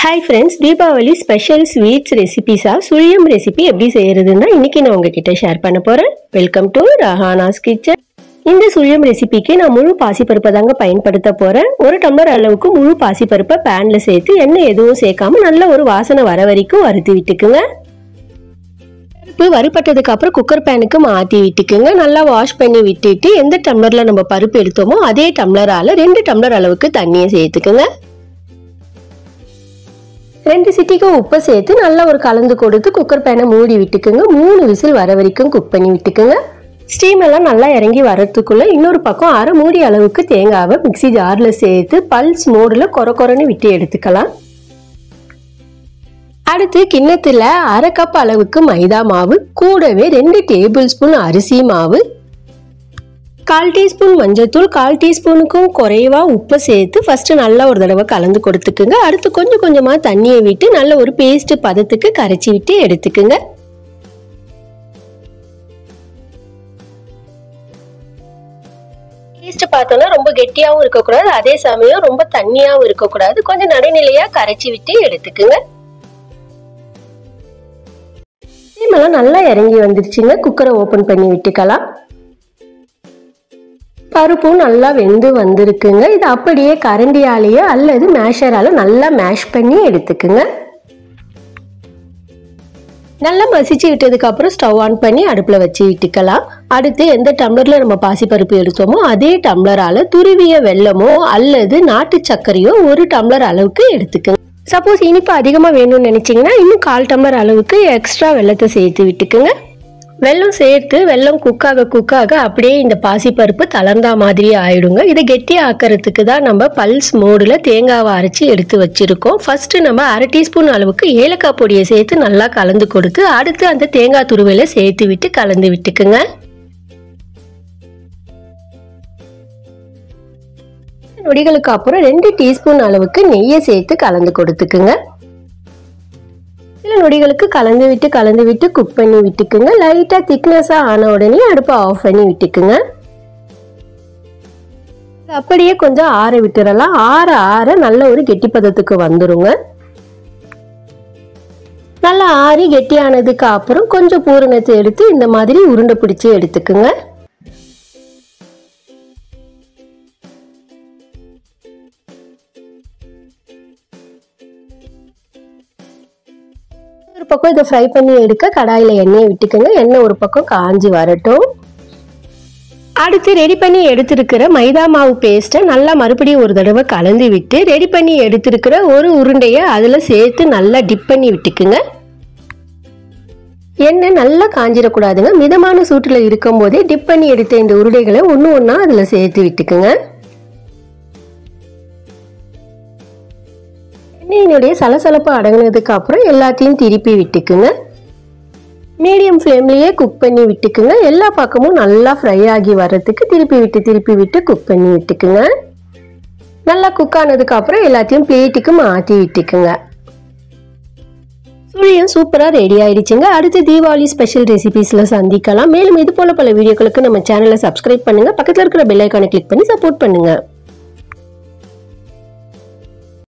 Hi friends, Deepavali special sweets recipes சுழியம் recipe எப்படி செய்யறதுன்னா இன்னைக்கு நான் உங்ககிட்ட ஷேர் பண்ண போறேன். Welcome to Rahana's kitchen. இந்த சுழியம் ரெசிபிக்கு நான் முழு பாசிப்பருப்பை தாங்க பயன்படுத்த போறேன். ஒரு டம்ளர் அளவுக்கு முழு பாசிப்பருப்பை பேன்ல சேர்த்து எண்ணெய் எதுவும் சேர்க்காம நல்ல ஒரு வாசனை வர வரைக்கும் வறுத்து விட்டுக்குங்க. பருப்பு வறுபட்டதுக்கு அப்புறம் குக்கர் பேனுக்கு மாற்றி விட்டுக்குங்க. நல்லா வாஷ் பண்ணி விட்டுட்டு எந்த டம்ளர்ல நம்ம பருப்பு எடுத்தோமோ அதே டம்ளரால 2 டம்ளர் அளவுக்கு தண்ணியை சேர்த்துக்குங்க. 2 சிட்டிக்கு உப்பு சேர்த்து நல்லா ஒரு கலந்து கொடுத்து குக்கர் பேனை மூடி விட்டுக்குங்க. 3 விசில் வர வரைக்கும் குக் பண்ணி விட்டுக்குங்க. ஸ்டீம் எல்லாம் நல்லா இறங்கி வரதுக்குள்ள இன்னொரு பக்கம் அரை மூடி அளவுக்கு தேங்காவை மிக்சி ஜார்ல சேர்த்து பல்ஸ் மோடுல கொரன்னு விட்டு எடுத்துக்கலாம். அடுத்து கிண்ணத்துல அரை கப் அளவுக்கு மைதா மாவு, கூடவே 2 டேபிள் ஸ்பூன் அரிசி மாவு, 1/4 டீஸ்பூன் மஞ்சள்தூள், 1/4 டீஸ்பூனுக்கும் குறைவா உப்பு சேர்த்து ஃபர்ஸ்ட் நல்லா ஒரு தடவை கலந்து கொடுத்துக்குங்க. அடுத்து கொஞ்சம் கொஞ்சமா தண்ணியை விட்டு நல்ல ஒரு பேஸ்ட் பதத்துக்கு கரைச்சி விட்டு எடுத்துக்குங்க. பேஸ்ட் பார்த்தோம்னா ரொம்ப கெட்டியாவும் இருக்கக்கூடாது, அதே சமயம் ரொம்ப தண்ணியாவும் இருக்கக்கூடாது. கொஞ்சம் நடுநிலையா கரைச்சி விட்டு எடுத்துக்குங்க. ஸ்டீமெல்லாம் நல்லா இறங்கி வந்துருச்சுங்க. குக்கரை ஓபன் பண்ணி விட்டுக்கலாம். பருப்பும் நல்லா வெந்து வந்திருக்குங்க. இது அப்படியே கரண்டியாலேயோ அல்லது மேஷரால நல்லா மேஷ் பண்ணி எடுத்துக்குங்க. நல்லா மசிச்சு விட்டதுக்கு அப்புறம் ஸ்டவ் ஆன் பண்ணி அடுப்புல வச்சு விட்டுக்கலாம். அடுத்து எந்த டம்ளர்ல நம்ம பாசிப்பருப்பு எடுத்தோமோ அதே டம்ளரால துருவிய வெல்லமோ அல்லது நாட்டு சர்க்கரையோ 1 டம்ளர் அளவுக்கு எடுத்துக்குங்க. சப்போஸ் இனிப்பு அதிகமா வேணும்னு நினைச்சீங்கன்னா இன்னும் 1/4 டம்ளர் அளவுக்கு எக்ஸ்ட்ரா வெல்லத்தை சேர்த்து விட்டுக்குங்க. வெல்லம் சேர்த்து வெல்லம் குக்காக அப்படியே இந்த பாசிப்பருப்பு தளர்ந்தா மாதிரி ஆயிடுங்க. இதை கெட்டி ஆக்கிறதுக்கு தான் நம்ம பல்ஸ் மோடுல தேங்காவை அரைச்சி எடுத்து வச்சிருக்கோம். ஃபர்ஸ்ட் நம்ம அரை டீஸ்பூன் அளவுக்கு ஏலக்காய் பொடியை சேர்த்து நல்லா கலந்து கொடுத்து அடுத்து அந்த தேங்காய் துருவலை சேர்த்து விட்டு கலந்து விட்டுக்குங்க. நொடிகளுக்கு அப்புறம் 2 டீஸ்பூன் அளவுக்கு நெய்யை சேர்த்து கலந்து கொடுத்துக்குங்க. சில நொடிகளுக்கு கலந்து விட்டு குக் பண்ணி விட்டுக்குங்க. லைட்டா திக்னஸா ஆன உடனே அடுப்பை ஆஃப் பண்ணி விட்டுக்குங்க. அப்படியே கொஞ்சம் ஆற விட்டுறலாம். ஆற நல்ல ஒரு கெட்டி பதத்துக்கு வந்துருங்க. நல்லா ஆறி கெட்டியானதுக்கு அப்புறம் கொஞ்சம் பூரணத்தை எடுத்து இந்த மாதிரி உருண்டை பிடிச்சி எடுத்துக்குங்க. ஒரு பக்கம் இதை ஃப்ரை பண்ணி எடுக்க கடாயில எண்ணெயை விட்டுக்குங்க. எண்ணெய் ஒரு பக்கம் காஞ்சி வரட்டும். அடுத்து ரெடி பண்ணி எடுத்திருக்கிற மைதா மாவு பேஸ்ட்டை நல்லா மறுபடியும் ஒரு தடவை கலந்து விட்டு ரெடி பண்ணி எடுத்திருக்கிற ஒரு உருண்டையை அதில் சேர்த்து நல்லா டிப் பண்ணி விட்டுக்குங்க. எண்ணெய் நல்லா காஞ்சிடக்கூடாதுங்க. மிதமான சூட்டில் இருக்கும் போதே டிப் பண்ணி எடுத்த இந்த உருண்டைகளை ஒன்றா அதில் சேர்த்து விட்டுக்குங்க. எண்ணெயினுடைய சலசலப்பு அடங்கினதுக்கு அப்புறம் எல்லாத்தையும் திருப்பி விட்டுக்குங்க. மீடியம் ஃப்ளேம்லயே குக் பண்ணி விட்டுக்குங்க. எல்லா பக்கமும் நல்லா ஃப்ரை ஆகி வர்றதுக்கு திருப்பி விட்டு குக் பண்ணி விட்டுக்குங்க. நல்லா குக் ஆனதுக்கு அப்புறம் எல்லாத்தையும் பிளேட்டுக்கு மாற்றி விட்டுக்குங்க. சுழியம் சூப்பரா ரெடி ஆயிடுச்சுங்க. அடுத்து தீபாவளி ஸ்பெஷல் ரெசிபிஸ்ல சந்திக்கலாம். மேலும் இது போல பல வீடியோக்களுக்கு நம்ம சேனலை சப்ஸ்கிரைப் பண்ணுங்க. பக்கத்துல இருக்கிற பெல் ஐகானை கிளிக் பண்ணி சப்போர்ட் பண்ணுங்க.